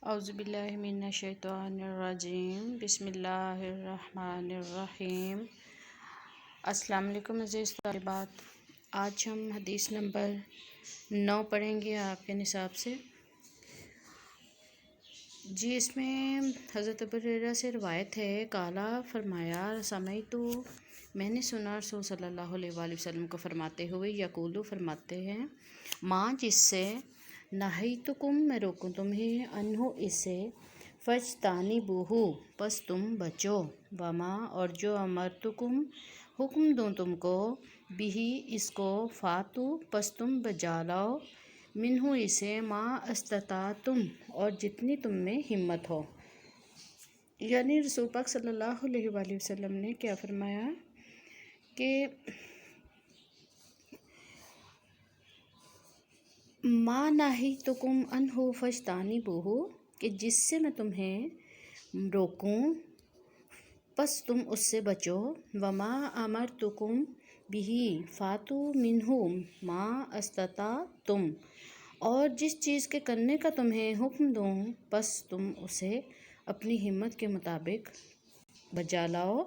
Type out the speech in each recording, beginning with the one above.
اعوذ باللہ من الشیطان الرجیم، بسم اللہ الرحمن الرحیم۔ السلام علیکم عزیز طالبات، آج ہم حدیث نمبر 9 پڑھیں گے آپ کے نصاب سے۔ جی، اس میں حضرت ابو ہریرہ سے روایت ہے، قالا فرمایا، سمعت میں نے سنا رسول صلی اللہ علیہ وآلہ وسلم کو فرماتے ہوئے، یقولو فرماتے ہیں، ماں جس سے نہیتکم میں روکوں تمہیں، انہو اس سے، فاجتنبوہ پس تم بچو، وما اور جو امرتکم حکم دوں تم کو، بہی اس کو، فاتو پس تم بجا لاؤ، منہو اسے، ما استطعتم اور جتنی تم میں ہمت ہو۔ یعنی رسول پاک صلی اللہ علیہ وآلہ وسلم نے کیا فرمایا کہ ما نہیتکم عنہ فاجتنبوہ، کہ جس سے میں تمہیں روکوں پس تم اس سے بچو، وما امرتکم بہ فاتو منہ ما استطعتم اور جس چیز کے کرنے کا تمہیں حکم دوں پس تم اسے اپنی ہمت کے مطابق بجا لاؤ۔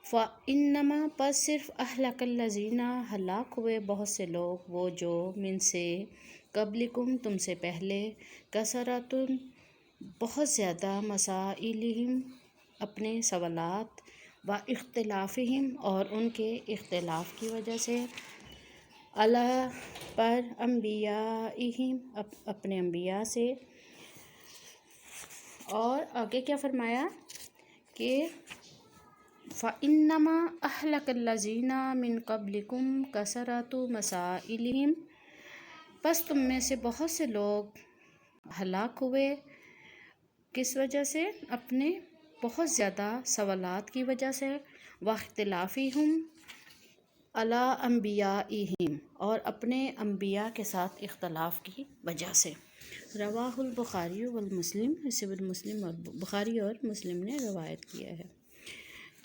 فَإِنَّمَا پس صرف أَهْلَكَ الَّذِينَ ہلاک ہوئے بہت سے لوگ، وہ جو من سے قبلکم تم سے پہلے، کثرتن بہت زیادہ، مسائلہم اپنے سوالات، و اختلافہم اور ان کے اختلاف کی وجہ سے، علی پر انبیائہم اپنے انبیاء سے۔ اور آگے کیا فرمایا کہ فَإِنَّمَا أَهْلَكَ الَّذِينَ مِن قَبْلِكُمْ كَثْرَةُ مَسَائِلِهِمْ پس تم میں سے بہت سے لوگ ہلاک ہوئے کس وجہ سے؟ اپنے بہت زیادہ سوالات کی وجہ سے، وَاخْتِلَافِهِمْ عَلَىٰ أَنْبِيَائِهِمْ اور اپنے انبیاء کے ساتھ اختلاف کی وجہ سے۔ رواہ البخاری والمسلم، اسے مسلم اور بخاری اور مسلم نے روایت کیا ہے۔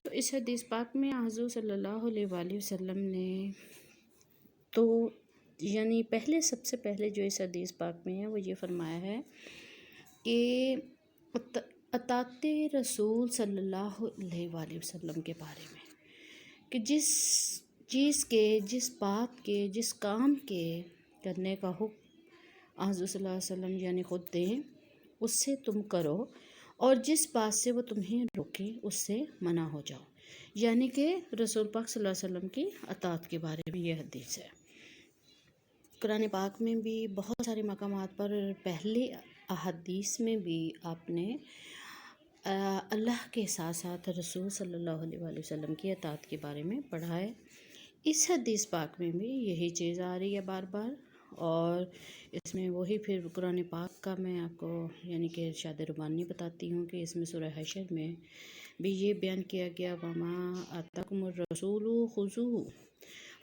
تو اس حدیث پاک میں حضور صلی اللہ علیہ وآلہ وسلم نے تو یعنی سب سے پہلے جو اس حدیث پاک میں ہے وہ یہ فرمایا ہے کہ اطاعت رسول صلی اللہ علیہ وآلہ وسلم کے بارے میں، کہ جس چیز کے، جس بات کے، جس کام کے کرنے کا حکم حضور صلی اللہ علیہ وسلم یعنی خود دیں، اس سے تم کرو، اور جس بات سے وہ تمہیں روکے اس سے منع ہو جاؤ۔ یعنی کہ رسول پاک صلی اللہ علیہ وسلم کی اطاعت کے بارے میں یہ حدیث ہے۔ قرآن پاک میں بھی بہت سارے مقامات پر، پہلے احادیث میں بھی آپ نے اللہ کے ساتھ ساتھ رسول صلی اللہ علیہ وآلہ وسلم کی اطاعت کے بارے میں پڑھا ہے۔ اس حدیث پاک میں بھی یہی چیز آ رہی ہے بار بار، اور اس میں وہی پھر قرآن پاک کا میں آپ کو یعنی کہ ارشاد ربانی بتاتی ہوں کہ اس میں سورہ حشر میں بھی یہ بیان کیا گیا، وَمَا آتَاكُمُ الرَّسُولُ خُذُوهُ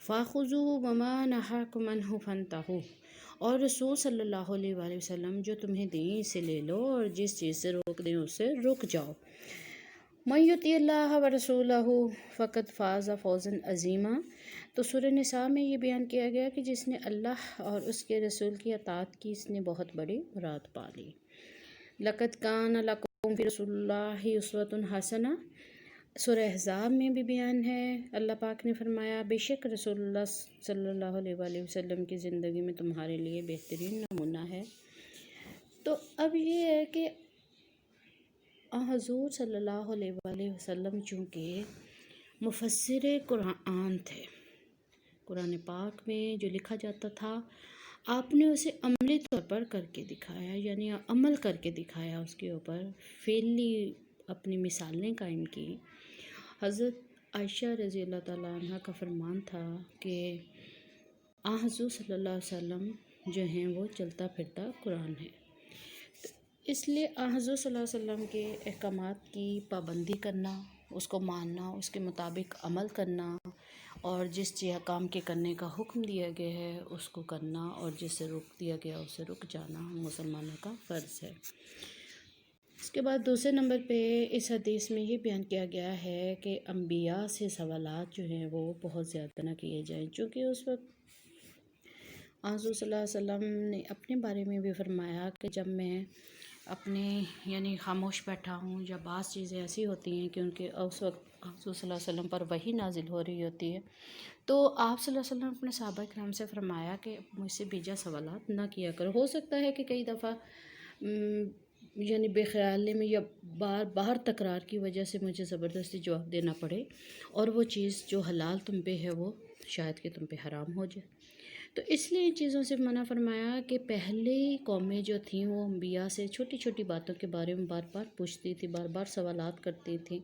فَخُذُوهُ وَمَا نَهَاكُمْ عَنْهُ فَانْتَهُوا اور رسول صلی اللہ علیہ وآلہ وسلم جو تمہیں دیں اسے لے لو، اور جس چیز سے روک دیں اس سے رک جاؤ۔ مَن یُطِیعِ اللَّهَ وَرَسُولَهُ فَقَدْ فَازَ فَوْزًا عَظِیمًا۔ تو سورہ نساء میں یہ بیان کیا گیا کہ جس نے اللہ اور اس کے رسول کی اطاعت کی، اس نے بہت بڑی مراد پا لی۔ لَقَدْ كَانَ لَكُمْ فِي رَسُولِ اللَّهِ أُسْوَةٌ حَسَنَةٌ سورہ احزاب میں بھی بیان ہے، اللہ پاک نے فرمایا، بے شک رسول اللہ صلی اللہ علیہ وآلہ وسلم کی زندگی میں تمہارے لیے بہترین نمونہ ہے۔ تو اب یہ ہے کہ حضور صلی اللہ علیہ وآلہ وسلم چونکہ مفسر قرآن تھے، قرآن پاک میں جو لکھا جاتا تھا آپ نے اسے عملی طور پر کر کے دکھایا، یعنی عمل کر کے دکھایا، اس کے اوپر فعلی اپنی مثالیں قائم کی۔ حضرت عائشہ رضی اللہ تعالیٰ عنہ کا فرمان تھا کہ حضور صلی اللہ علیہ وسلم جو ہیں وہ چلتا پھرتا قرآن ہے۔ تو اس لیے حضور صلی اللہ علیہ وسلم کے احکامات کی پابندی کرنا، اس کو ماننا، اس کے مطابق عمل کرنا، اور جس کام کے کرنے کا حکم دیا گیا ہے اس کو کرنا، اور جس سے روک دیا گیا اس سے رک جانا مسلمانوں کا فرض ہے۔ اس کے بعد دوسرے نمبر پہ اس حدیث میں یہ بیان کیا گیا ہے کہ انبیاء سے سوالات جو ہیں وہ بہت زیادہ نہ کیے جائیں، چونکہ اس وقت حضور صلی اللہ علیہ وسلم نے اپنے بارے میں بھی فرمایا کہ جب میں اپنے یعنی خاموش بیٹھا ہوں، یا بعض چیزیں ایسی ہوتی ہیں کہ ان کے اس وقت حضور صلی اللہ علیہ وسلم پر وحی نازل ہو رہی ہوتی ہے، تو آپ صلی اللہ علیہ وسلم نے اپنے صحابہ کرام سے فرمایا کہ مجھ سے بیجا سوالات نہ کیا کرو۔ ہو سکتا ہے کہ کئی دفعہ یعنی بے خیالی میں یا باہر تکرار کی وجہ سے مجھے زبردستی جواب دینا پڑے، اور وہ چیز جو حلال تم پہ ہے وہ شاید کہ تم پہ حرام ہو جائے، تو اس لیے ان چیزوں سے منع فرمایا کہ پہلے قومیں جو تھیں وہ انبیاء سے چھوٹی چھوٹی باتوں کے بارے میں بار بار پوچھتی تھی، بار بار سوالات کرتی تھیں،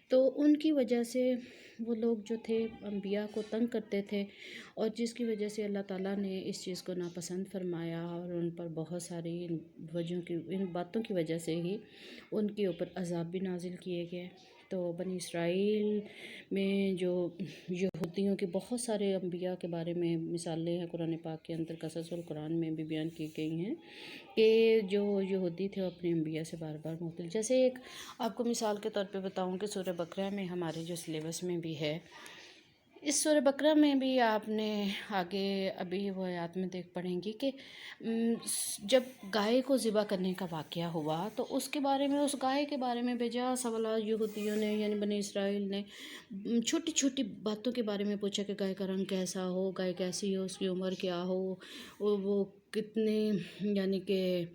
تو ان کی وجہ سے وہ لوگ جو تھے انبیاء کو تنگ کرتے تھے، اور جس کی وجہ سے اللہ تعالیٰ نے اس چیز کو ناپسند فرمایا، اور ان پر بہت ساری ان باتوں کی وجہ سے ہی ان کے اوپر عذاب بھی نازل کیے گئے۔ تو بنی اسرائیل میں جو یہودیوں کے بہت سارے انبیاء کے بارے میں مثالیں ہیں قرآن پاک کے اندر، قصص القرآن میں بھی بیان کی گئی ہیں کہ جو یہودی تھے وہ اپنے انبیاء سے بار بار مختلف، جیسے ایک آپ کو مثال کے طور پہ بتاؤں کہ سورہ بقرہ میں ہمارے جو سلیبس میں بھی ہے، اس سورہ بقرہ میں بھی آپ نے آگے ابھی وہ آیات میں دیکھ پڑھیں گی کہ جب گائے کو ذبح کرنے کا واقعہ ہوا تو اس کے بارے میں، اس گائے کے بارے میں بجا سوالات یہودیوں نے یعنی بنی اسرائیل نے چھوٹی چھوٹی باتوں کے بارے میں پوچھا کہ گائے کا رنگ کیسا ہو، گائے کیسی ہو، اس کی عمر کیا ہو، وہ کتنے یعنی کہ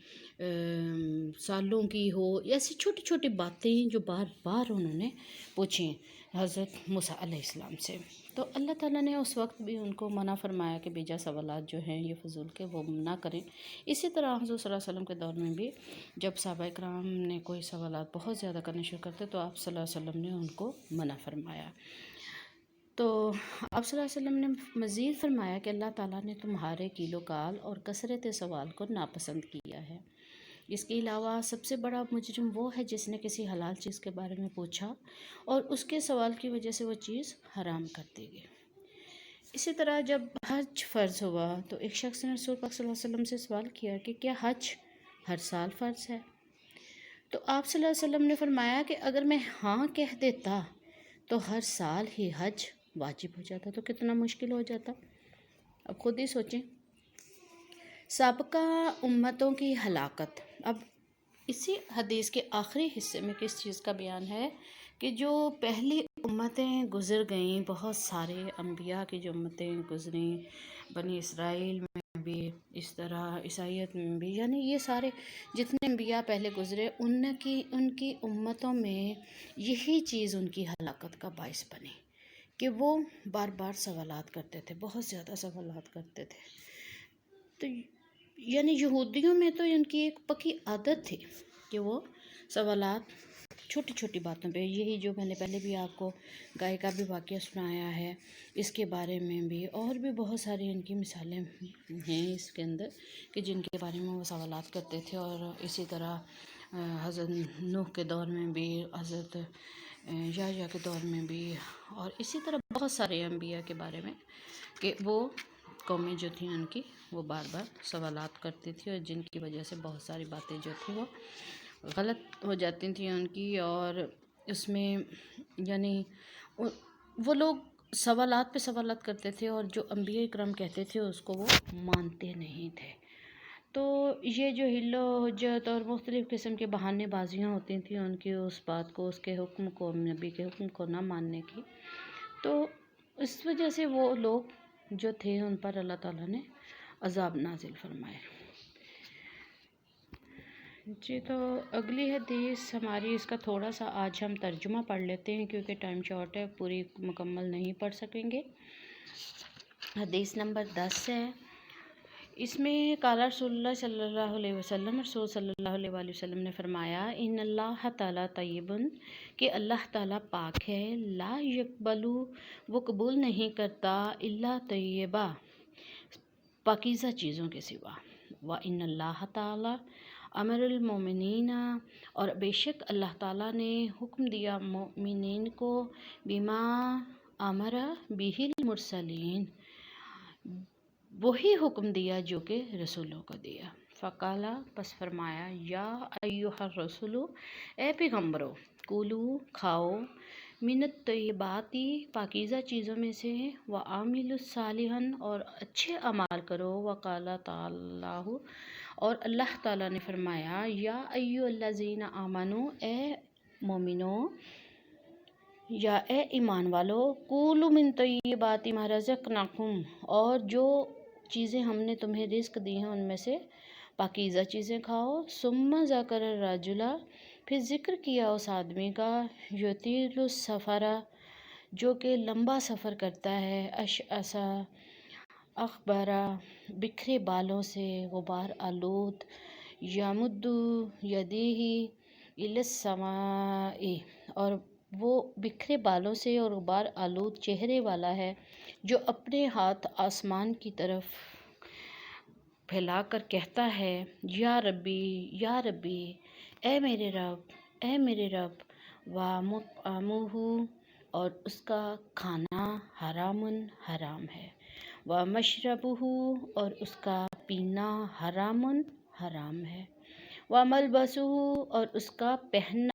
سالوں کی ہو، ایسی چھوٹی چھوٹی باتیں جو بار بار انہوں نے پوچھیں حضرت موسیٰ علیہ السلام سے، تو اللہ تعالیٰ نے اس وقت بھی ان کو منع فرمایا کہ بیجا سوالات جو ہیں یہ فضول کے وہ نہ کریں۔ اسی طرح حضور صلی اللہ علیہ وسلم کے دور میں بھی جب صحابہ کرام نے کوئی سوالات بہت زیادہ کرنے شروع کرتے تو آپ صلی اللہ علیہ وسلم نے ان کو منع فرمایا۔ تو آپ صلی اللہ علیہ وسلم نے مزید فرمایا کہ اللہ تعالیٰ نے تمہارے کیل و کال اور کثرت سوال کو ناپسند کیا ہے۔ اس کے علاوہ سب سے بڑا مجرم وہ ہے جس نے کسی حلال چیز کے بارے میں پوچھا اور اس کے سوال کی وجہ سے وہ چیز حرام کر دی گئی۔ اسی طرح جب حج فرض ہوا تو ایک شخص نے رسول پاک صلی اللہ علیہ وسلم سے سوال کیا کہ کیا حج ہر سال فرض ہے؟ تو آپ صلی اللہ علیہ وسلم نے فرمایا کہ اگر میں ہاں کہہ دیتا تو ہر سال ہی حج واجب ہو جاتا، تو کتنا مشکل ہو جاتا۔ اب خود ہی سوچیں، سابقہ امتوں کی ہلاکت۔ اب اسی حدیث کے آخری حصے میں کس چیز کا بیان ہے کہ جو پہلی امتیں گزر گئیں، بہت سارے انبیاء کی جو امتیں گزریں، بنی اسرائیل میں بھی، اس طرح عیسائیت میں بھی، یعنی یہ سارے جتنے انبیاء پہلے گزرے ان کی امتوں میں یہی چیز ان کی ہلاکت کا باعث بنی کہ وہ بار بار سوالات کرتے تھے، بہت زیادہ سوالات کرتے تھے۔ تو یعنی یہودیوں میں تو ان کی ایک پکی عادت تھی کہ وہ سوالات چھوٹی چھوٹی باتوں پہ، یہی جو میں نے پہلے بھی آپ کو گائے کا بھی واقعہ سنایا ہے، اس کے بارے میں بھی اور بھی بہت ساری ان کی مثالیں ہیں اس کے اندر کہ جن کے بارے میں وہ سوالات کرتے تھے۔ اور اسی طرح حضرت نوح کے دور میں بھی، حضرت یحییٰ کے دور میں بھی، اور اسی طرح بہت سارے انبیاء کے بارے میں کہ وہ قومیں جو تھیں ان کی وہ بار بار سوالات کرتی تھی، اور جن کی وجہ سے بہت ساری باتیں جو تھیں وہ غلط ہو جاتی تھیں ان کی، اور اس میں یعنی وہ لوگ سوالات پہ سوالات کرتے تھے اور جو انبیاء کرام کہتے تھے اس کو وہ مانتے نہیں تھے۔ تو یہ جو حل و حجت اور مختلف قسم کے بہانے بازیاں ہوتی تھیں ان کی اس بات کو، اس کے حکم کو، نبی کے حکم کو نہ ماننے کی، تو اس وجہ سے وہ لوگ جو تھے ان پر اللہ تعالیٰ نے عذاب نازل فرمائے۔ جی، تو اگلی حدیث ہماری، اس کا تھوڑا سا آج ہم ترجمہ پڑھ لیتے ہیں کیونکہ ٹائم شارٹ ہے، پوری مکمل نہیں پڑھ سکیں گے۔ حدیث نمبر 10 ہے، اس میں قال رسول اللہ صلی اللہ علیہ وسلم، رسول صلی اللہ علیہ وآلہ وسلم نے فرمایا، ان اللہ تعالیٰ طیبٌ، کہ اللہ تعالیٰ پاک ہے، لا یقبل، وہ قبول نہیں کرتا، الا طیبہ، پاکیزہ چیزوں کے سوا، وَإِنَّ اللَّهَ تعالیٰ امر المومنین، اور بے شک اللہ تعالیٰ نے حکم دیا مومنین کو، بما امر بہ المرسلین، وہی حکم دیا جو کہ رسولوں کو دیا۔ فقال، پس فرمایا، یا ایھا الرسول، اے پیغمبرو، کولو، کھاؤ، من الطیبات، پاکیزہ چیزوں میں سے، وعاملوا صالحا، اور اچھے اعمال کرو، وقال تعالیٰ، اور اللہ تعالیٰ نے فرمایا یا ایھا الذین آمنو، اے مومنو یا اے ایمان والو، کولوا من طیبات ما رزقناکم، اور جو چیزیں ہم نے تمہیں رزق دی ہیں ان میں سے پاکیزہ چیزیں کھاؤ۔ ثم ذکر الرجل، پھر ذکر کیا اس آدمی کا، یطیل السفر، جو کہ لمبا سفر کرتا ہے، اشعث اغبرا، بکھرے بالوں سے، غبار آلود، یمد یدیہ الی السماء، اور وہ بکھرے بالوں سے اور غبار آلود چہرے والا ہے، جو اپنے ہاتھ آسمان کی طرف پھیلا کر کہتا ہے یا ربی یا ربی، اے میرے رب اے میرے رب، ومطعمہ، اور اس کا کھانا حرام حرام ہے، ومشربہ، اور اس کا پینا حرام حرام ہے، وملبسہ، اور اس کا پہننا